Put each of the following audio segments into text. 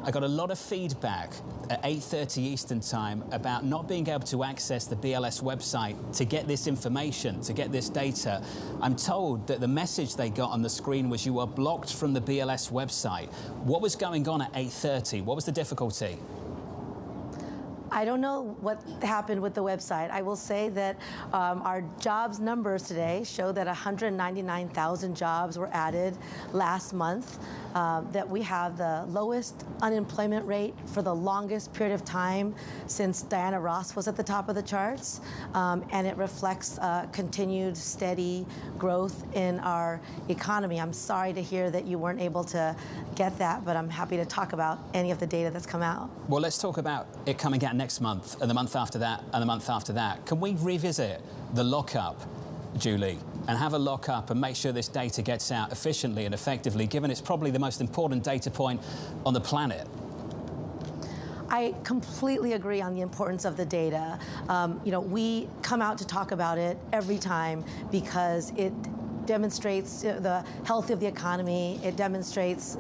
I got a lot of feedback at 8:30 Eastern Time about not being able to access the BLS website to get this information, to get this data. I'm told that the message they got on the screen was you are blocked from the BLS website. What was going on at 8:30? What was the difficulty? I don't know what happened with the website. I will say that our jobs numbers today show that 199,000 jobs were added last month, that we have the lowest unemployment rate for the longest period of time since Diana Ross was at the top of the charts, and it reflects continued steady growth in our economy. I'm sorry to hear that you weren't able to get that, but I'm happy to talk about any of the data that's come out. Well, let's talk about it coming out next month, and the month after that, and the month after that. Can we revisit the lockup, Julie, and have a lockup and make sure this data gets out efficiently and effectively, given it's probably the most important data point on the planet? I completely agree on the importance of the data. We come out to talk about it every time because it demonstrates the health of the economy. It demonstrates,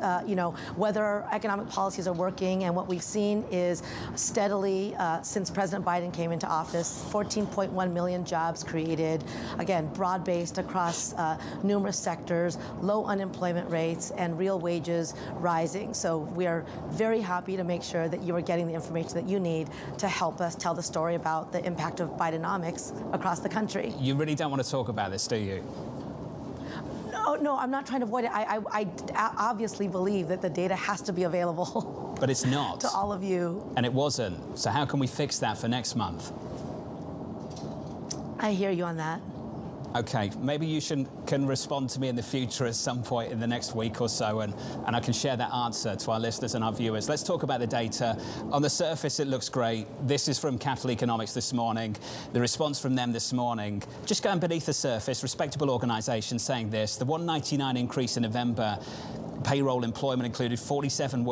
whether economic policies are working. And what we've seen is steadily, since President Biden came into office, 14.1 million jobs created, again, broad-based across numerous sectors, low unemployment rates, and real wages rising. So we are very happy to make sure that you are getting the information that you need to help us tell the story about the impact of Bidenomics across the country. You really don't want to talk about this, do you? No, I'm not trying to avoid it. I obviously believe that the data has to be available. But it's not. To all of you. And it wasn't. So how can we fix that for next month? I hear you on that. Okay, maybe you can respond to me in the future at some point in the next week or so, and I can share that answer to our listeners and our viewers. Let's talk about the data. On the surface, it looks great. This is from Capital Economics this morning. The response from them this morning, just going beneath the surface, respectable organisation saying this, the 199 increase in November payroll employment included 47,000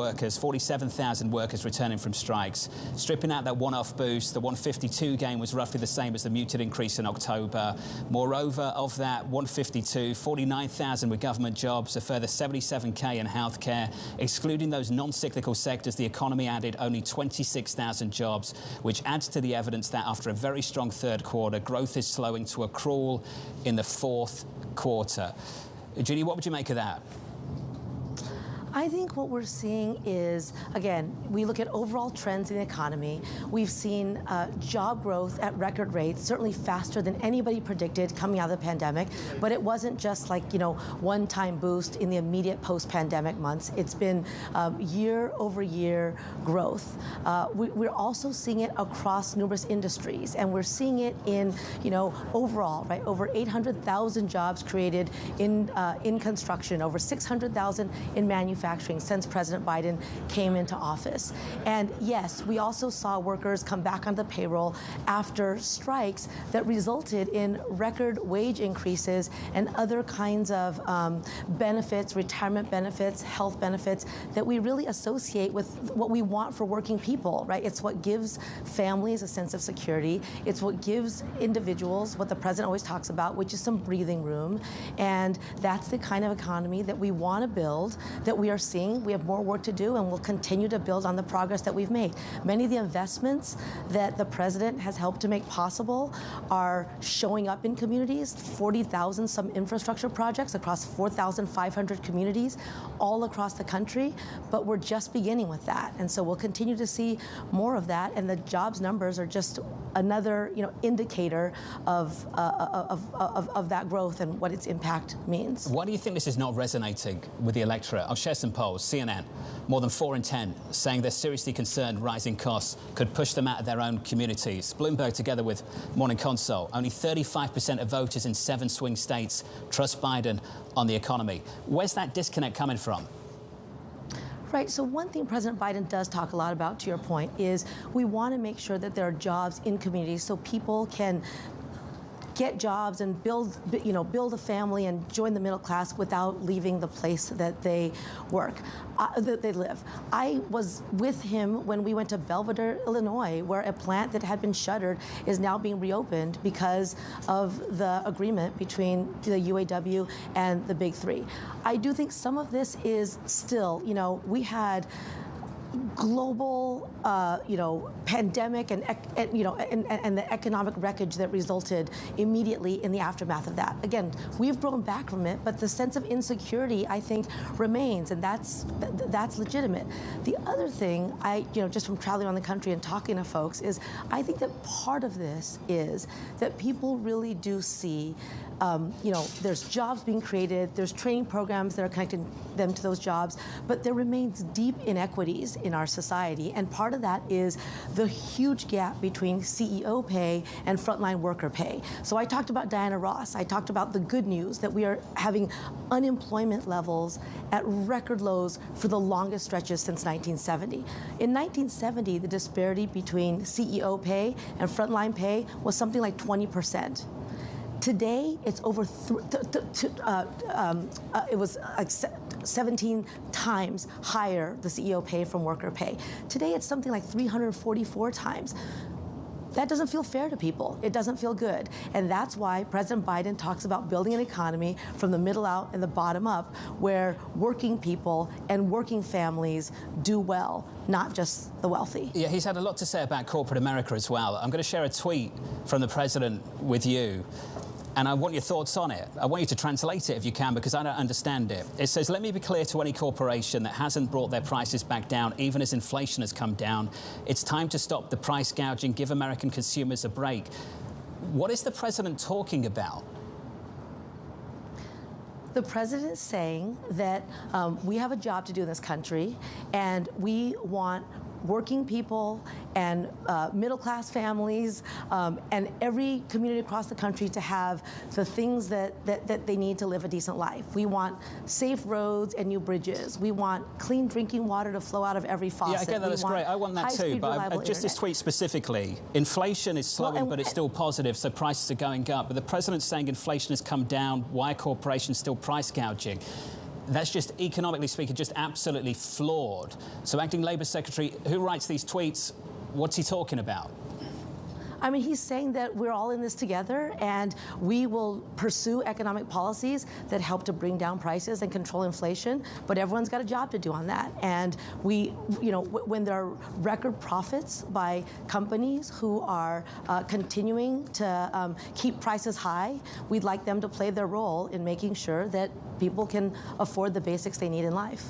workers returning from strikes. Stripping out that one-off boost, the 152 gain was roughly the same as the muted increase in October. Moreover, of that 152, 49,000 were government jobs, a further 77k in healthcare. Excluding those non-cyclical sectors, the economy added only 26,000 jobs, which adds to the evidence that after a very strong third quarter, growth is slowing to a crawl in the fourth quarter. Julie, what would you make of that? I think what we're seeing is, again, we look at overall trends in the economy. We've seen job growth at record rates, certainly faster than anybody predicted coming out of the pandemic. But it wasn't just like, one-time boost in the immediate post-pandemic months. It's been year-over-year growth. We're also seeing it across numerous industries, and we're seeing it in, overall, right? Over 800,000 jobs created in construction, over 600,000 in manufacturing since President Biden came into office. And yes, we also saw workers come back on the payroll after strikes that resulted in record wage increases and other kinds of benefits, retirement benefits, health benefits that we really associate with what we want for working people, right? It's what gives families a sense of security. It's what gives individuals what the president always talks about, which is some breathing room. And that's the kind of economy that we want to build, that we are seeing. We have more work to do, and we'll continue to build on the progress that we've made. Many of the investments that the president has helped to make possible are showing up in communities. 40,000 some infrastructure projects across 4,500 communities all across the country, but we're just beginning with that. And so we'll continue to see more of that, and the jobs numbers are just another indicator of that growth and what its impact means. Why do you think this is not resonating with the electorate? I'll share some polls. CNN, more than 4 in 10 saying they're seriously concerned rising costs could push them out of their own communities. Bloomberg, together with Morning Consult, only 35% of voters in 7 swing states trust Biden on the economy. Where's that disconnect coming from? Right, so one thing President Biden does talk a lot about, to your point, is we want to make sure that there are jobs in communities so people can get jobs and build a family and join the middle class without leaving the place that they work, that they live. I was with him when we went to Belvedere, Illinois, where a plant that had been shuttered is now being reopened because of the agreement between the UAW and the Big Three. I do think some of this is still, we had global, pandemic and the economic wreckage that resulted immediately in the aftermath of that. Again, we've grown back from it, but the sense of insecurity, I think, remains, and that's legitimate. The other thing, just from traveling around the country and talking to folks, is I think that part of this is that people really do see, there's jobs being created, there's training programs that are connecting them to those jobs, but there remains deep inequities in our society, and part of that is the huge gap between CEO pay and frontline worker pay. So I talked about Diana Ross. I talked about the good news that we are having unemployment levels at record lows for the longest stretches since 1970. In 1970, the disparity between CEO pay and frontline pay was something like 20%. Today, it's over, it was like 17 times higher, the CEO pay from worker pay. Today, it's something like 344 times. That doesn't feel fair to people. It doesn't feel good. And that's why President Biden talks about building an economy from the middle out and the bottom up, where working people and working families do well, not just the wealthy. Yeah, he's had a lot to say about corporate America as well. I'm going to share a tweet from the president with you, and I want your thoughts on it. I want you to translate it if you can, because I don't understand it. It says, "Let me be clear to any corporation that hasn't brought their prices back down, even as inflation has come down. It's time to stop the price gouging, give American consumers a break." What is the president talking about? The president is saying that we have a job to do in this country, and we want working people and middle-class families and every community across the country to have the things that they need to live a decent life. We want safe roads and new bridges. We want clean drinking water to flow out of every faucet. Yeah, I get that. That's great. I want that too. But just this tweet specifically, inflation is slowing, but it's still positive, so prices are going up. But the president's saying inflation has come down. Why are corporations still price gouging? That's just, economically speaking, just absolutely flawed. So Acting Labour Secretary, who writes these tweets, what's he talking about? I mean, he's saying that we're all in this together, and we will pursue economic policies that help to bring down prices and control inflation, but everyone's got a job to do on that. And we, when there are record profits by companies who are continuing to keep prices high, we'd like them to play their role in making sure that people can afford the basics they need in life.